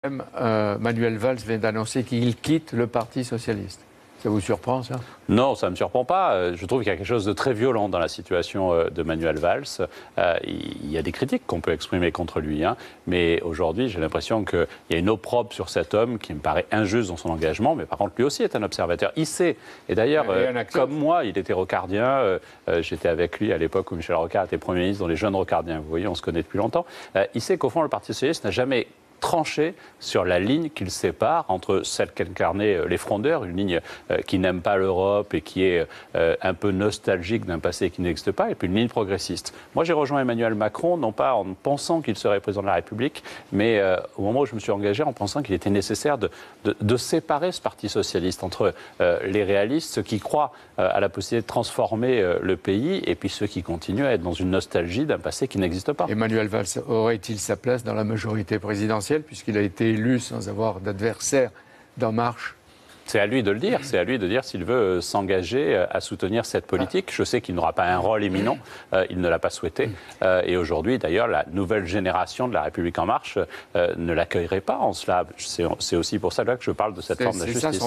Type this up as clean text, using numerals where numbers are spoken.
Manuel Valls vient d'annoncer qu'il quitte le Parti socialiste. Ça vous surprend, ça? Non, ça ne me surprend pas. Je trouve qu'il y a quelque chose de très violent dans la situation de Manuel Valls. Il y a des critiques qu'on peut exprimer contre lui. Mais aujourd'hui, j'ai l'impression qu'il y a une opprobre sur cet homme qui me paraît injuste dans son engagement. Mais par contre, lui aussi est un observateur. Il sait. Et d'ailleurs, comme moi, il était rocardien. J'étais avec lui à l'époque où Michel Rocard était Premier ministre dans les jeunes rocardiens. Vous voyez, on se connaît depuis longtemps. Il sait qu'au fond, le Parti socialiste n'a jamais tranché sur la ligne qu'il sépare entre celle qu'incarnaient les frondeurs, une ligne qui n'aime pas l'Europe et qui est un peu nostalgique d'un passé qui n'existe pas, et puis une ligne progressiste. Moi, j'ai rejoint Emmanuel Macron, non pas en pensant qu'il serait président de la République, mais au moment où je me suis engagé, en pensant qu'il était nécessaire de séparer ce Parti socialiste entre les réalistes, ceux qui croient à la possibilité de transformer le pays, et puis ceux qui continuent à être dans une nostalgie d'un passé qui n'existe pas. Emmanuel Valls aurait-il sa place dans la majorité présidentielle, puisqu'il a été élu sans avoir d'adversaire d'En Marche? C'est à lui de le dire. C'est à lui de dire s'il veut s'engager à soutenir cette politique. Je sais qu'il n'aura pas un rôle éminent. Il ne l'a pas souhaité. Et aujourd'hui, d'ailleurs, la nouvelle génération de la République En Marche ne l'accueillerait pas en cela. C'est aussi pour ça que je parle de cette forme de justice.